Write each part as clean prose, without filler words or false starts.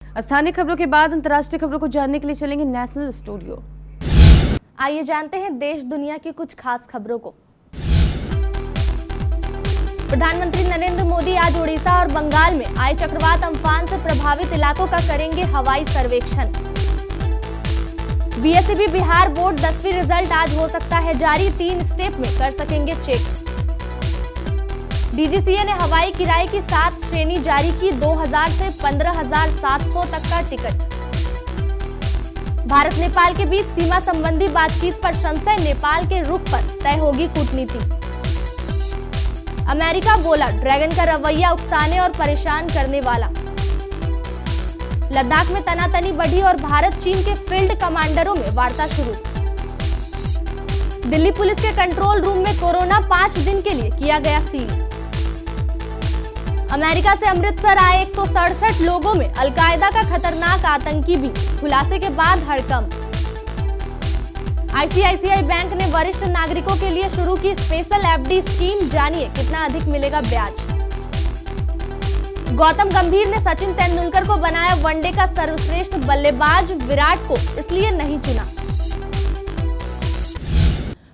स्थानीय खबरों के बाद अंतर्राष्ट्रीय खबरों को जानने के लिए चलेंगे नेशनल स्टूडियो। आइए जानते हैं देश दुनिया की कुछ खास खबरों को। प्रधानमंत्री नरेंद्र मोदी आज उड़ीसा और बंगाल में आए चक्रवात अम्फान से प्रभावित इलाकों का करेंगे हवाई सर्वेक्षण। बीएसईबी बिहार बोर्ड 10वीं रिजल्ट आज हो सकता है जारी, 3 स्टेप में कर सकेंगे चेक। डीजीसीए ने हवाई किराए की 7 श्रेणी जारी की, 2000 से 15,700 तक का टिकट। भारत नेपाल के बीच सीमा संबंधी बातचीत पर संशय, नेपाल के रुख पर तय होगी कूटनीति। अमेरिका बोला ड्रैगन का रवैया उकसाने और परेशान करने वाला। लद्दाख में तनातनी बढ़ी और भारत चीन के फील्ड कमांडरों में वार्ता शुरू। दिल्ली पुलिस के कंट्रोल रूम में कोरोना 5 दिन के लिए किया गया सील। अमेरिका से अमृतसर आए 167 लोगों में अलकायदा का खतरनाक आतंकी भी, खुलासे के बाद हड़कंप। आईसीआईसीआई बैंक ने वरिष्ठ नागरिकों के लिए शुरू की स्पेशल एफडी स्कीम, जानिए कितना अधिक मिलेगा ब्याज। गौतम गंभीर ने सचिन तेंदुलकर को बनाया वनडे का सर्वश्रेष्ठ बल्लेबाज, विराट को इसलिए नहीं चुना।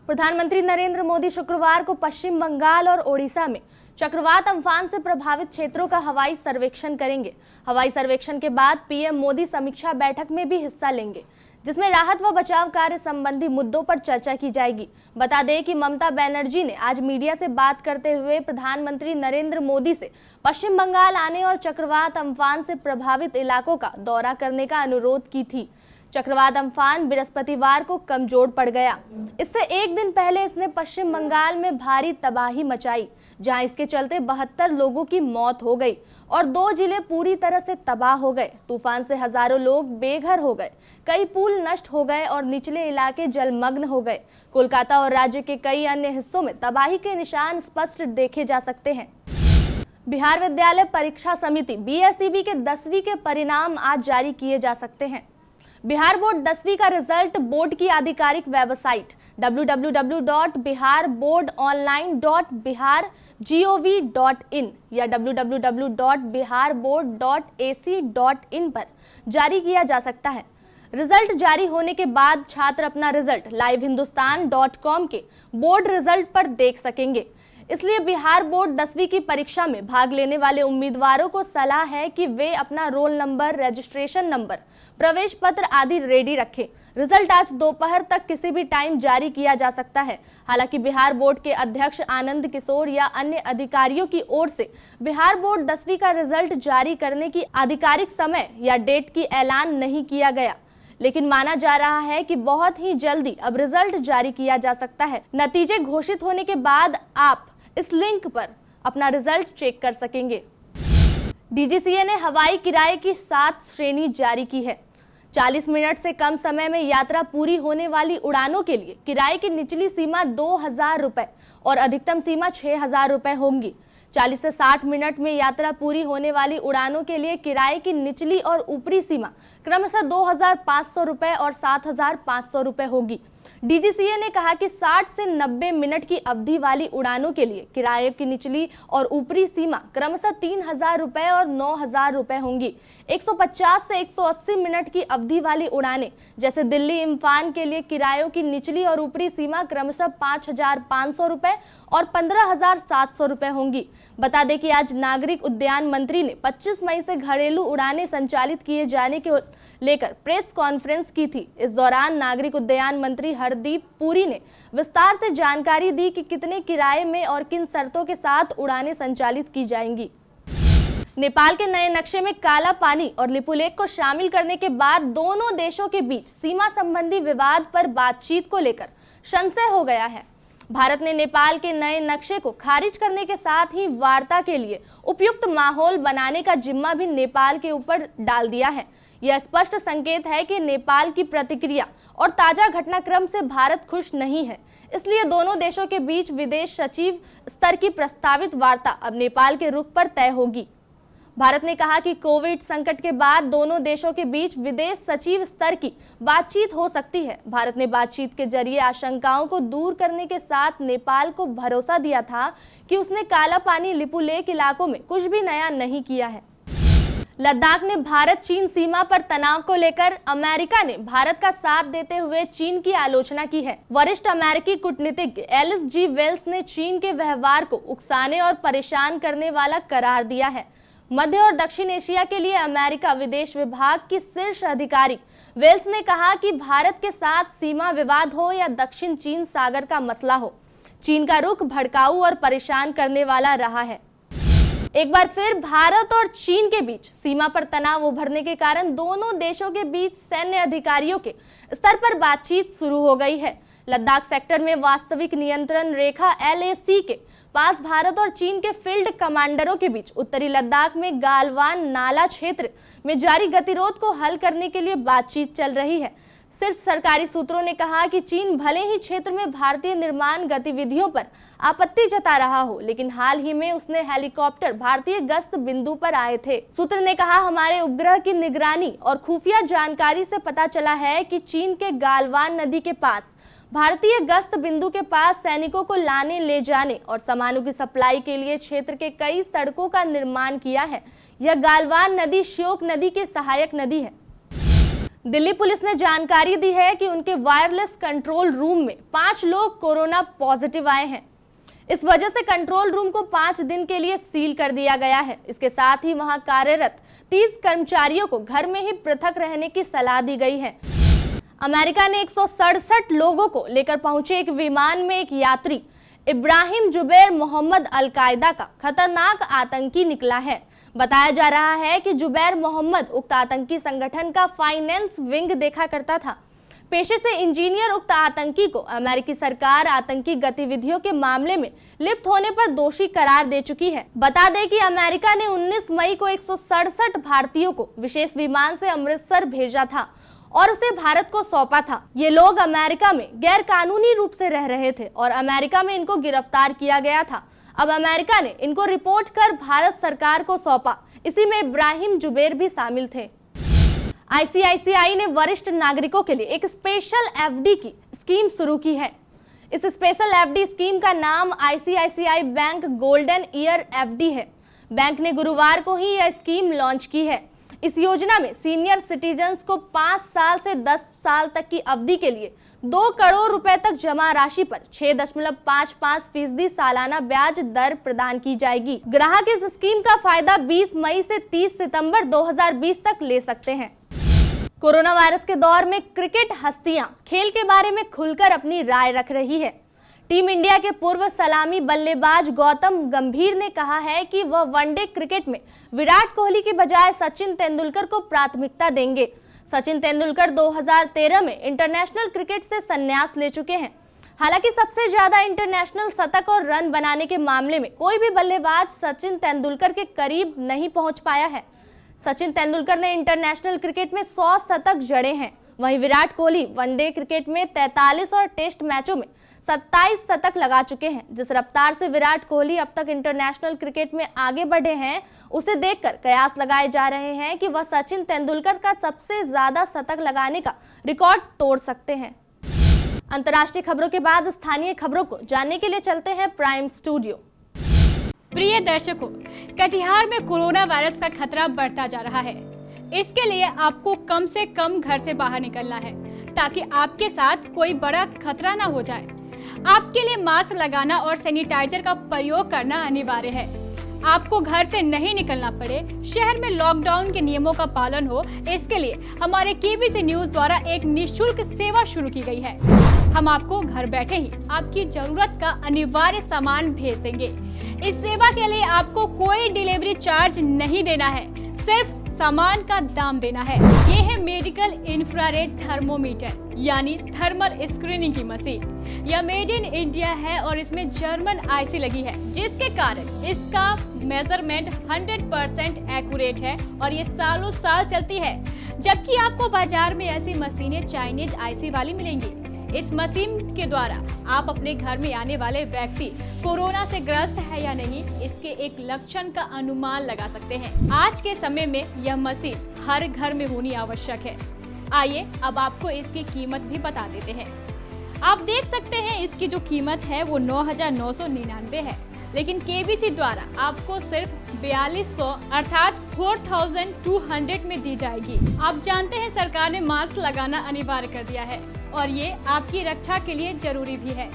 प्रधानमंत्री नरेंद्र मोदी शुक्रवार को पश्चिम बंगाल और ओडिशा में चक्रवात अम्फान से प्रभावित क्षेत्रों का हवाई सर्वेक्षण करेंगे। हवाई सर्वेक्षण के बाद पीएम मोदी समीक्षा बैठक में भी हिस्सा लेंगे, जिसमें राहत व बचाव कार्य संबंधी मुद्दों पर चर्चा की जाएगी। बता दें कि ममता बनर्जी ने आज मीडिया से बात करते हुए प्रधानमंत्री नरेंद्र मोदी से पश्चिम बंगाल आने और चक्रवात अम्फान से प्रभावित इलाकों का दौरा करने का अनुरोध की थी। चक्रवात अम्फान बृहस्पतिवार को कमजोर पड़ गया। इससे एक दिन पहले इसने पश्चिम बंगाल में भारी तबाही मचाई, जहां इसके चलते 72 लोगों की मौत हो गई और 2 जिले पूरी तरह से तबाह हो गए। तूफान से हजारों लोग बेघर हो गए, कई पुल नष्ट हो गए और निचले इलाके जलमग्न हो गए। कोलकाता और राज्य के कई अन्य हिस्सों में तबाही के निशान स्पष्ट देखे जा सकते हैं। बिहार विद्यालय परीक्षा समिति बीएसईबी के 10वीं के परिणाम आज जारी किए जा सकते हैं। बिहार बोर्ड 10वीं का रिजल्ट बोर्ड की आधिकारिक वेबसाइट www.biharboardonline.bihar.gov.in या www.biharboard.ac.in पर जारी किया जा सकता है। रिजल्ट जारी होने के बाद छात्र अपना रिजल्ट livehindustanCom के बोर्ड रिजल्ट पर देख सकेंगे। इसलिए बिहार बोर्ड 10वीं की परीक्षा में भाग लेने वाले उम्मीदवारों को सलाह है कि वे अपना रोल नंबर, रजिस्ट्रेशन नंबर, प्रवेश पत्र आदि रेडी रखें। रिजल्ट आज दोपहर तक किसी भी टाइम जारी किया जा सकता है। हालांकि बिहार बोर्ड के अध्यक्ष आनंद किशोर या अन्य अधिकारियों की ओर से बिहार बोर्ड 10वीं का रिजल्ट जारी करने की आधिकारिक समय या डेट की ऐलान नहीं किया गया, लेकिन माना जा रहा है कि बहुत ही जल्दी अब रिजल्ट जारी किया जा सकता है। नतीजे घोषित होने के बाद आप इस लिंक पर अपना रिजल्ट चेक कर सकेंगे। डीजीसीए ने हवाई किराए की 7 श्रेणी जारी की है। 40 मिनट से कम समय में यात्रा पूरी होने वाली उड़ानों के लिए किराए की निचली सीमा 2,000 रुपए और अधिकतम सीमा 6,000 रुपए होंगी। 40 से 60 मिनट में यात्रा पूरी होने वाली उड़ानों के लिए किराए की निचली और ऊपरी सीमा क्रमशः 2,500 रुपए और 7,500 रुपए होगी। डीजीसीए ने कहा कि 60 से 90 मिनट की अवधि वाली उड़ानों के लिए किराए की निचली और ऊपरी सीमा क्रमशः 3,000 रुपए और 9,000 रुपए होंगी। 150 से 180 मिनट की अवधि वाली उड़ानें जैसे दिल्ली इम्फाल के लिए किरायों की निचली और ऊपरी सीमा क्रमशः 5,500 रुपए और 15,700 रुपए होंगी। बता दें कि आज नागरिक उड्डयन मंत्री ने 25 मई से घरेलू उड़ानें संचालित किए जाने के लेकर प्रेस कॉन्फ्रेंस की थी। इस दौरान नागरिक उड्डयन मंत्री हरदीप पुरी ने विस्तार से जानकारी दी कि कितने किराए में और किन शर्तों के साथ उड़ानें संचालित की जाएंगी। नेपाल के नए नक्शे में काला पानी और लिपुलेख को शामिल करने के बाद दोनों देशों के बीच सीमा संबंधी विवाद पर बातचीत को लेकर संशय हो गया है। भारत ने नेपाल के नए नक्शे को खारिज करने के साथ ही वार्ता के लिए उपयुक्त माहौल बनाने का जिम्मा भी नेपाल के ऊपर डाल दिया है। यह स्पष्ट संकेत है कि नेपाल की प्रतिक्रिया और ताजा घटनाक्रम से भारत खुश नहीं है। इसलिए दोनों देशों के बीच विदेश सचिव स्तर की प्रस्तावित वार्ता अब नेपाल के रुख पर तय होगी। भारत ने कहा कि कोविड संकट के बाद दोनों देशों के बीच विदेश सचिव स्तर की बातचीत हो सकती है। भारत ने बातचीत के जरिए आशंकाओं को दूर करने के साथ नेपाल को भरोसा दिया था कि उसने काला पानी लिपुलेख इलाकों में कुछ भी नया नहीं किया है। लद्दाख में भारत चीन सीमा पर तनाव को लेकर अमेरिका ने भारत का साथ देते हुए चीन की आलोचना की है। वरिष्ठ अमेरिकी कूटनीतिज्ञ एलिस जी वेल्स ने चीन के व्यवहार को उकसाने और परेशान करने वाला करार दिया है। मध्य और दक्षिण एशिया के लिए अमेरिका विदेश विभाग की शीर्ष अधिकारी वेल्स ने कहा कि भारत के साथ सीमा विवाद हो या दक्षिण चीन सागर का मसला हो, चीन का रुख भड़काऊ और परेशान करने वाला रहा है। एक बार फिर भारत और चीन के बीच सीमा पर तनाव उभरने के कारण दोनों देशों के बीच सैन्य अधिकारियों के स्तर पर बातचीत शुरू हो गई है। लद्दाख सेक्टर में वास्तविक नियंत्रण रेखा LAC के पास भारत और चीन के फील्ड कमांडरों के बीच उत्तरी लद्दाख में गालवान नाला क्षेत्र में जारी गतिरोध को हल करने के लिए बातचीत चल रही है। सिर्फ सरकारी सूत्रों ने कहा कि चीन भले ही क्षेत्र में भारतीय निर्माण गतिविधियों पर आपत्ति जता रहा हो, लेकिन हाल ही में उसने हेलीकॉप्टर भारतीय गश्त बिंदु पर आए थे। सूत्र ने कहा, हमारे उपग्रह की निगरानी और खुफिया जानकारी से पता चला है कि चीन के गालवान नदी के पास भारतीय गश्त बिंदु के पास सैनिकों को लाने ले जाने और सामानों की सप्लाई के लिए क्षेत्र के कई सड़कों का निर्माण किया है। यह गालवान नदी श्योक नदी की सहायक नदी है। दिल्ली पुलिस ने जानकारी दी है कि उनके वायरलेस कंट्रोल रूम में 5 लोग कोरोना पॉजिटिव आए हैं। इस वजह से कंट्रोल रूम को 5 दिन के लिए सील कर दिया गया है। इसके साथ ही वहां कार्यरत 30 कर्मचारियों को घर में ही पृथक रहने की सलाह दी गई है। अमेरिका ने 167 लोगों को लेकर पहुंचे एक विमान में एक यात्री इब्राहिम जुबैर मोहम्मद अल-कायदा का खतरनाक आतंकी निकला है। बताया जा रहा है कि जुबैर मोहम्मद उक्त आतंकी संगठन का फाइनेंस विंग देखा करता था। पेशे से इंजीनियर उक्त आतंकी को अमेरिकी सरकार आतंकी गतिविधियों के मामले में लिप्त होने पर दोषी करार दे चुकी है। बता दें कि अमेरिका ने 19 मई को 167 भारतीयों को विशेष विमान से अमृतसर भेजा था और उसे भारत को सौंपा था। ये लोग अमेरिका में गैर कानूनी रूप से रह रहे थे और अमेरिका में इनको गिरफ्तार किया गया था। अब अमेरिका ने इनको रिपोर्ट कर भारत सरकार को सौंपा। इसी में इब्राहिम जुबैर भी शामिल थे। ICICI ने वरिष्ठ नागरिकों के लिए एक स्पेशल FD की स्कीम शुरू की है। इस स्पेशल FD स्कीम का नाम ICICI bank golden year FD है। बैंक ने गुरुवार को ही यह स्कीम लॉन्च की है। इस योजना में सीनियर सिटीजन्स को 5 साल से 10 साल तक की अवधि के लिए 2 करोड़ रुपए तक जमा राशि पर 6.55% सालाना ब्याज दर प्रदान की जाएगी। ग्राहक इस स्कीम का फायदा 20 मई से 30 सितंबर 2020 तक ले सकते हैं। कोरोना वायरस के दौर में क्रिकेट हस्तियां खेल के बारे में खुलकर अपनी राय रख रही है। टीम इंडिया के पूर्व सलामी बल्लेबाज गौतम गंभीर ने कहा है कि वह वनडे क्रिकेट में विराट कोहली की बजाय सचिन तेंदुलकर को प्राथमिकता देंगे। सचिन तेंदुलकर 2013 में इंटरनेशनल क्रिकेट से संन्यास ले चुके हैं। हालांकि सबसे ज्यादा इंटरनेशनल शतक और रन बनाने के मामले में कोई भी बल्लेबाज सचिन तेंदुलकर के करीब नहीं पहुंच पाया है। सचिन तेंदुलकर ने इंटरनेशनल क्रिकेट में 100 शतक जड़े हैं। वहीं विराट कोहली वनडे क्रिकेट में 43 और टेस्ट मैचों में 27 शतक लगा चुके हैं। जिस रफ्तार से विराट कोहली अब तक इंटरनेशनल क्रिकेट में आगे बढ़े हैं, उसे देखकर कयास लगाए जा रहे हैं कि वह सचिन तेंदुलकर का सबसे ज्यादा शतक लगाने का रिकॉर्ड तोड़ सकते हैं। अंतर्राष्ट्रीय खबरों के बाद स्थानीय खबरों को जानने के लिए चलते हैं प्राइम स्टूडियो। प्रिय दर्शकों, कटिहार में कोरोना वायरस का खतरा बढ़ता जा रहा है। इसके लिए आपको कम से कम घर से बाहर निकलना है ताकि आपके साथ कोई बड़ा खतरा ना हो जाए। आपके लिए मास्क लगाना और सैनिटाइजर का प्रयोग करना अनिवार्य है। आपको घर से नहीं निकलना पड़े, शहर में लॉकडाउन के नियमों का पालन हो, इसके लिए हमारे KBC न्यूज द्वारा एक निःशुल्क सेवा शुरू की गई है। हम आपको घर बैठे ही आपकी जरूरत का अनिवार्य सामान भेज देंगे। इस सेवा के लिए आपको कोई डिलीवरी चार्ज नहीं देना है, सिर्फ सामान का दाम देना है। ये है मेडिकल इंफ्रारेड थर्मोमीटर यानी थर्मल स्क्रीनिंग की मशीन। यह मेड इन इंडिया है और इसमें जर्मन IC लगी है, जिसके कारण इसका मेजरमेंट 100% एक्यूरेट है और ये सालों साल चलती है। जबकि आपको बाजार में ऐसी मशीनें चाइनीज IC वाली मिलेंगी। इस मशीन के द्वारा आप अपने घर में आने वाले व्यक्ति कोरोना से ग्रस्त है या नहीं, इसके एक लक्षण का अनुमान लगा सकते हैं। आज के समय में यह मशीन हर घर में होनी आवश्यक है। आइए अब आपको इसकी कीमत भी बता देते हैं। आप देख सकते हैं इसकी जो कीमत है वो 9,999 है, लेकिन KBC द्वारा आपको सिर्फ 4,200 अर्थात 4200 में दी जाएगी। आप जानते हैं सरकार ने मास्क लगाना अनिवार्य कर दिया है और ये आपकी रक्षा के लिए जरूरी भी है।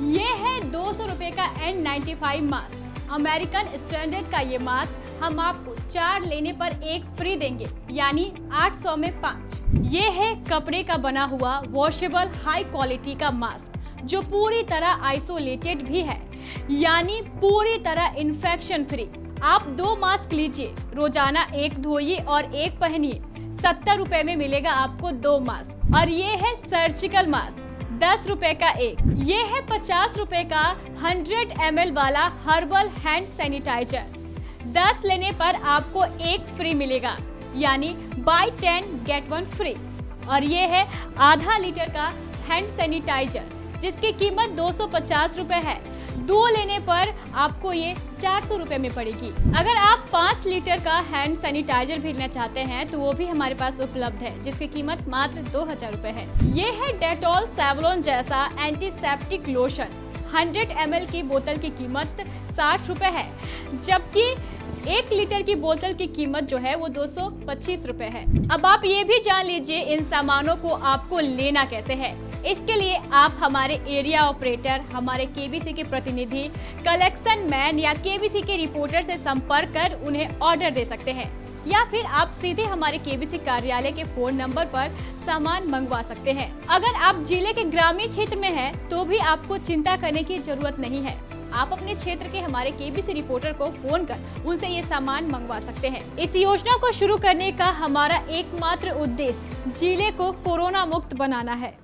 ये है 200 रुपए का N95 मास्क। अमेरिकन स्टैंडर्ड का ये मास्क हम आपको 4 लेने पर 1 फ्री देंगे, यानी 800 में 5। ये है कपड़े का बना हुआ वॉशेबल हाई क्वालिटी का मास्क जो पूरी तरह आइसोलेटेड भी है, यानी पूरी तरह इन्फेक्शन फ्री। आप 2 मास्क लीजिए, रोजाना 1 धोइए और 1 पहनिए। 70 रुपए में मिलेगा आपको 2 मास्क। और ये है सर्जिकल मास्क, 10 रुपए का 1। ये है 50 रुपए का 100 ml वाला हर्बल हैंड सैनिटाइजर। 10 लेने पर आपको 1 फ्री मिलेगा, यानी बाय 10 गेट 1 फ्री। और ये है आधा लीटर का हैंड सैनिटाइजर जिसकी कीमत 250 रुपए है। 2 लेने पर आपको ये 400 रुपए में पड़ेगी। अगर आप 5 लीटर का हैंड सैनिटाइजर भी लेना चाहते हैं तो वो भी हमारे पास उपलब्ध है, जिसकी कीमत मात्र 2000 रुपए है। ये है डेटॉल सेवलॉन जैसा एंटीसेप्टिक लोशन। 100 ml की बोतल की कीमत 60 रुपए है, जबकि 1 लीटर की बोतल की कीमत जो है वो 225 रुपए है। अब आप ये भी जान लीजिए इन सामानों को आपको लेना कैसे है। इसके लिए आप हमारे एरिया ऑपरेटर, हमारे केबीसी के प्रतिनिधि, कलेक्शन मैन या केबीसी के रिपोर्टर से संपर्क कर उन्हें ऑर्डर दे सकते हैं, या फिर आप सीधे हमारे केबीसी कार्यालय के फोन नंबर पर सामान मंगवा सकते हैं। अगर आप जिले के ग्रामीण क्षेत्र में हैं, तो भी आपको चिंता करने की जरूरत नहीं है। आप अपने क्षेत्र के हमारे केबीसी रिपोर्टर को फोन कर उनसे ये सामान मंगवा सकते हैं। इस योजना को शुरू करने का हमारा एकमात्र उद्देश्य जिले को कोरोना मुक्त बनाना है।